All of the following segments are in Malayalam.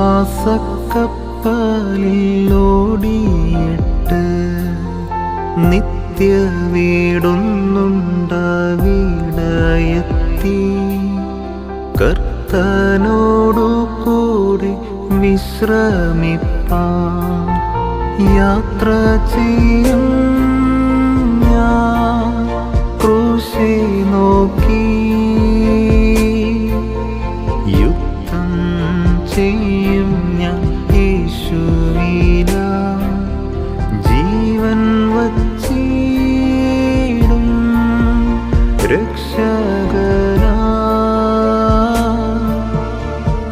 വിശ്വാസക്കപ്പലിലോടിയിട്ട് നിത്യ വീടൊന്നുണ്ടാവിടയെത്തി കർത്തനോടു കൂടെ വിശ്രമിപ്പാൻ യാത്ര ചെയ്യും ഞാൻ ക്രൂശെ നോക്കി യുദ്ധം ചെയ്യും ഞാൻ യേശുവിന ജീവൻ വച്ചിടും രക്ഷകനാ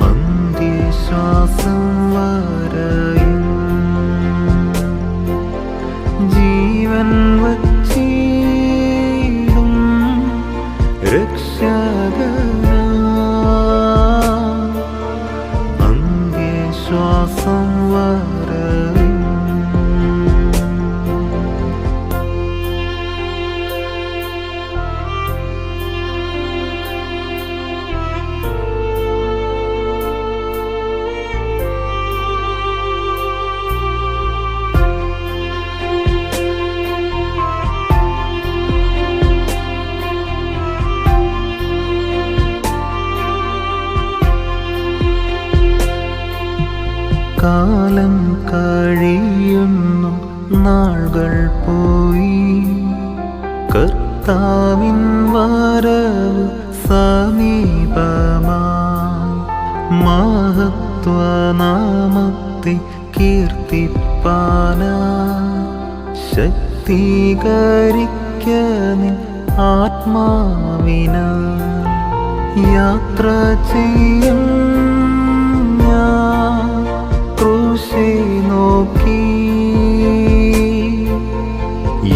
അന്ത്യശ്വാസം വരെയും ജീവൻ വച്ചിടും രക്ഷകനാ അന്ത്യശ്വാസം വരെയും. കാലം കഴിയുന്നു, നാളുകൾ പോയി, കർത്താവിൻ വരവ് സമീപമായി. മഹത്വനാമത്തെ കീർത്തിപ്പാനായി ശക്തീകരിക്ക നിൻ ആത്മാവിനാൽ യാത്ര ചെയ്യും ഞാൻ ക്രൂശെ നോക്കി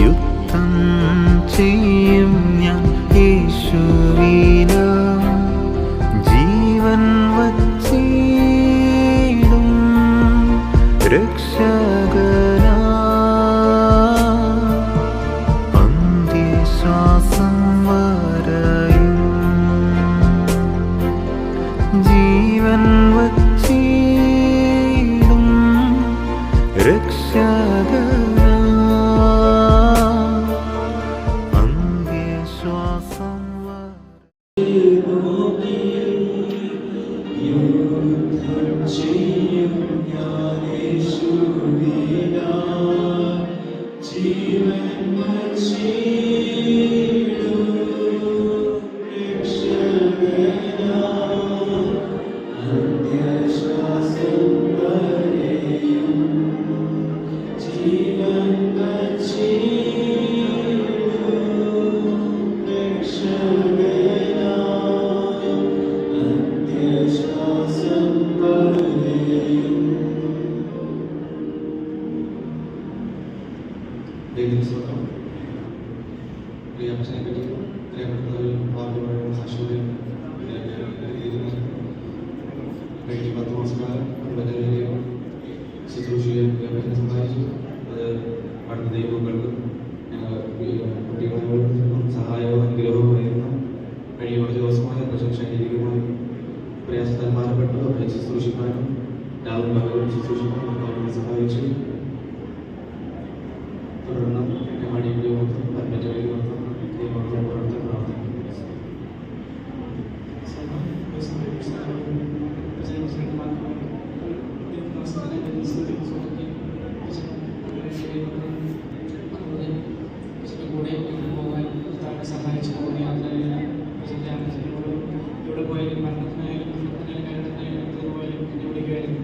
യുദ്ധം ചെയ്യും ഞാൻ യേശുവിന ജീവൻ വച്ചിടും രക്ഷകനാ അന്ത്യശ്വാസം വരെയും ജീവൻ വച്ചിടും രക്ഷകനാ അന്ത്യശ്വാസം സഹായവും അനുഗ്രഹവുമായിരുന്നു. കഴിഞ്ഞ കുറച്ച് ദിവസമായി ശാരീരികമായി പ്രയാസത്താൽ ഭാരപ്പെട്ടു അവരെ ശുശ്രൂഷിക്കാനും രാവും പകലും ശുശ്രൂഷിക്കാനും അവരെ സഹായിച്ചു. തുടർന്ന് മടിയുടെ മൊത്തം പരമറ്റ വഴി മൊത്തം പുറത്ത് പ്രാർത്ഥിക്കുന്നു. സഹായിച്ചു ഇവിടെ പോയാലും മരണത്തിനായാലും അതുപോലും എവിടേക്കായാലും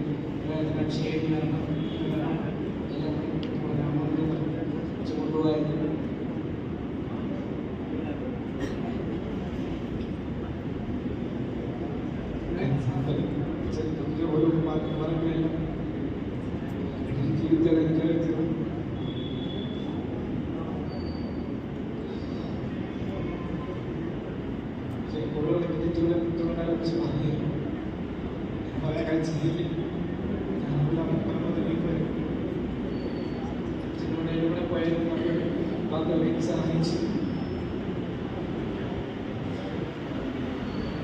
രക്ഷയായിട്ട് വരണം കൊണ്ടുപോകായിരുന്നു. ഓരോ പറയുകയല്ല ജീവിതത്തിൽ അനുഭവിച്ചത് സഹായിച്ചു.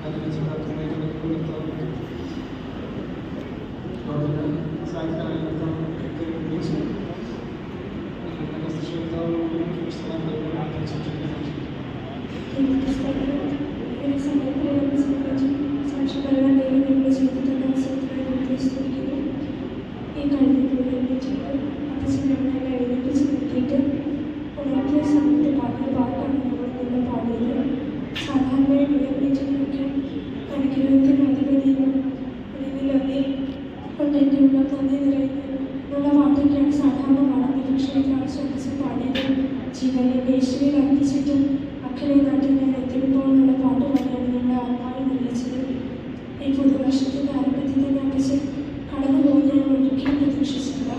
അതിന് ജീവനെ യേശുവിൽ അർപ്പിച്ചിട്ട് അക്കരെ നാട്ടിൽ ഞാൻ എത്തിയപ്പോൾ എന്നുള്ള പാട്ട് പാടിയാണ് ഞങ്ങളുടെ ആത്മാവിൽ നിർമ്മിച്ചത്. ഈ പുതുവർഷത്തിൻ്റെ ആരംഭത്തിൽ തന്നെ അപ്പച്ചൻ കടന്നു പോകുന്ന ഞാൻ ഒരിക്കലും പ്രതീക്ഷിച്ചില്ല.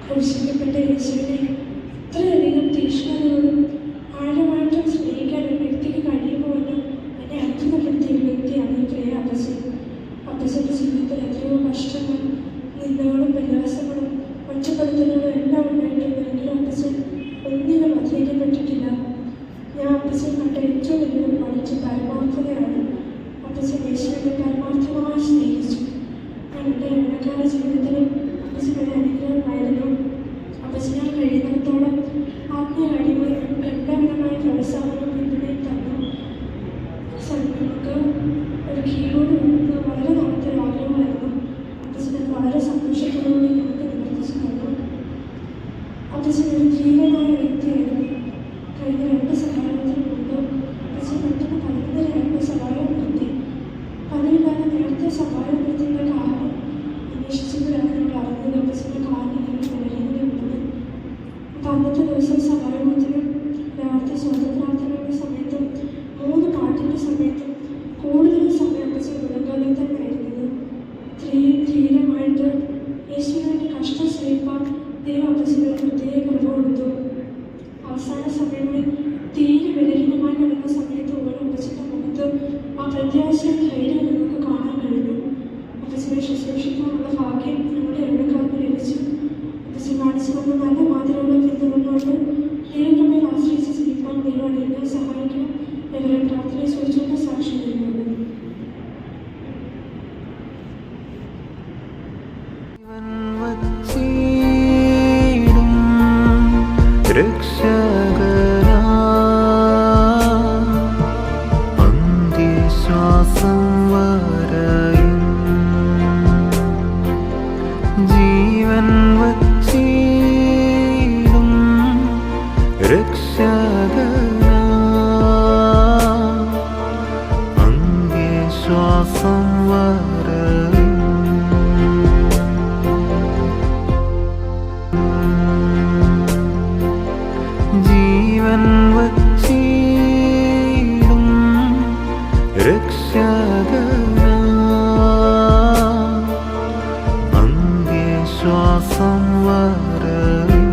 ക്രൂശിക്കപ്പെട്ട യേശുവിനെ ഇത്രയധികം തീക്ഷ്ണതയോടും ആഴമായിട്ടും സ്നേഹിക്കാൻ ഒരു വ്യക്തിക്ക് കഴിയുമ്പോഴെന്നും എന്നെ അത്ഭുതപ്പെടുത്തിയ ഒരു വ്യക്തിയാണ് ഈ പ്രിയ അപ്പച്ചൻ. അപ്പച്ചൻ്റെ ജീവിതത്തിൽ എത്രയോ കഷ്ടങ്ങൾ, നിന്ദകളും പ്രയാസങ്ങളും ഒറ്റപ്പെടുത്തലുകളും എല്ലാം ഉണ്ടായിട്ടുണ്ടെങ്കിലും അപ്പച്ചൻ ഒന്നിനും അധൈര്യപ്പെട്ടിട്ടില്ല. ഞാൻ അപ്പച്ചൻ കണ്ട ഏറ്റവും വലിയൊരു പഠിച്ച പരമാർത്ഥതയാണ്. അപ്പച്ചൻ യേശുവിനെ പരമാർത്ഥമായി സ്നേഹിച്ചു. ഞങ്ങളുടെ ഇടക്കാല ജീവിതത്തിലും അപ്പച്ചൻ ഒരു അനുഗ്രഹമായിരുന്നു. അപ്പച്ചനാൽ കഴിയുന്നിടത്തോളം ആത്മീയകാര്യങ്ങൾ ഞങ്ങൾക്ക് എല്ലാവിധമായ പ്രോത്സാഹനവും പിന്തുണയും തന്നു. നമുക്ക് ഒരു കീബോർഡ് വേണമെന്ന് വളരെ നാളത്തെ ആഗ്രഹമായിരുന്നു. അപ്പച്ചൻ വളരെ സന്തോഷത്തോടുകൂടി ഞങ്ങൾക്ക് നിവർത്തിച്ചു തന്നു. അപ്പച്ചൻ ഒരു ധീരനായ വ്യക്തിയായിരുന്നു. കഴിഞ്ഞ 2 സഹായത്തിന് മുമ്പ് അപ്പച്ചൻ പെട്ടെന്ന് 11:30 സഹായം നിർത്തി. പതിവില്ലാതെ നേരത്തെ സഹായം നിർത്തിയുള്ള കാരണം അന്വേഷിച്ചപ്പോഴാണ് ഞങ്ങൾ അറിഞ്ഞത് അപ്പച്ചൻ്റെ കാലിന് ബലഹീനതയുണ്ടെന്ന്. അപ്പം അന്നത്തെ ദിവസം സഹായത്തിനും രാത്രി സ്വതപ്രാർത്ഥനയുടെ സമയത്തും 3 പാട്ടിൻ്റെ സമയത്തും കൂടുതൽ സമയം അപ്പച്ചൻ മുഴങ്കാലിൽ തന്നെയായിരുന്നത്. ഇത്രയും ധീരമായിട്ട് യേശുവിൻ്റെ കഷ്ടം സഹിപ്പാൻ ദൈവം അപ്പച്ചന് പ്രത്യേക കൃപ കൊടുത്തു. അവസാന സമയങ്ങളിൽ തീരെ ബലഹീനമായി നടന്ന സമയത്ത് പോലും അപ്പച്ചൻ്റെ മുഖത്ത് ആ പ്രത്യാശയും ധൈര്യം ഞങ്ങൾക്ക് കാണാൻ കഴിഞ്ഞു. അപ്പച്ചനെ ശുശ്രൂഷിക്കാനുള്ള ഭാഗ്യം ഞങ്ങളുടെ എഴുക്കാർക്ക് ലഭിച്ചു. അപ്പച്ചൻ കാണിച്ചു തന്ന നല്ല മാതൃകളെ പിന്തുടർന്നുകൊണ്ട് ദൈവകൃപയിൽ ആശ്രയിച്ച് ജീവിക്കാൻ ദൈവം എന്നെ സഹായിക്കണം. ഇവരെ പ്രാർത്ഥനയെ ചോദിച്ചുകൊണ്ട് സാക്ഷ്യം തരുന്നുണ്ട്. രക്ഷകനാ അന്ത്യശ്വാസം വരെയും ജീവൻ വച്ചിടും രക്ഷകനാ അന്ത്യശ്വാസം വരെയും ജീവൻ വച്ചിടും രക്ഷകനാ അന്ത്യശ്വാസം വരെയും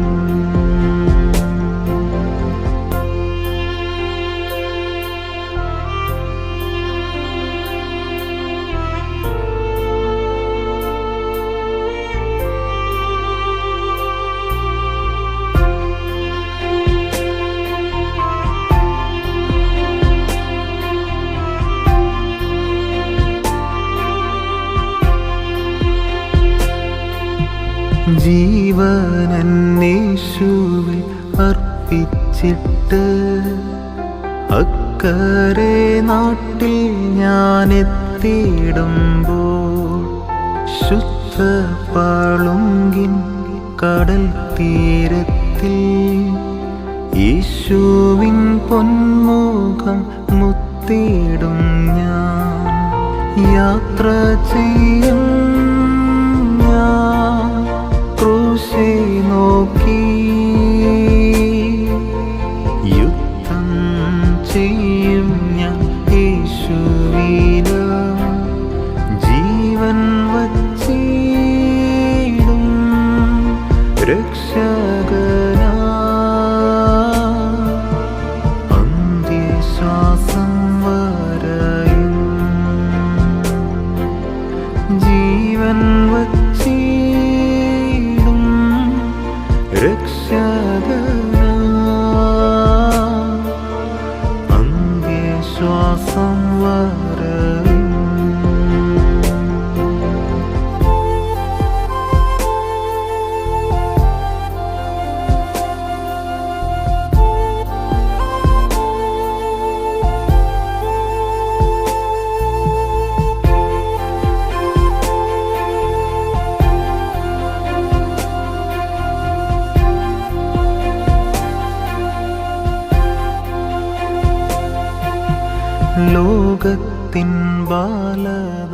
ജീവനന്നേശുവിൽ അർപ്പിച്ചിട്ട് അക്കരെ നാട്ടിൽ ഞാൻ എത്തിയിടുമ്പോൾ ശുദ്ധ പളുങ്കിൻ കടൽ തീരത്തിൽ യേശുവിൻ പൊന്മുഖം മുത്തിയിടും ഞാൻ. യാത്ര ചെയ്യും ഞാൻ ക്രൂശെ നോക്കി, യുദ്ധം ചെയ്യും ഞാൻ യേശുവിന. ജീവൻ വച്ചിടും രക്ഷകനാ അന്ത്യശ്വാസം വരെയും ജീവൻ വച്ചിടും രക്ഷകനാ അന്ത്യശ്വാസം വരെയും ലോകത്തിൻ ബാലത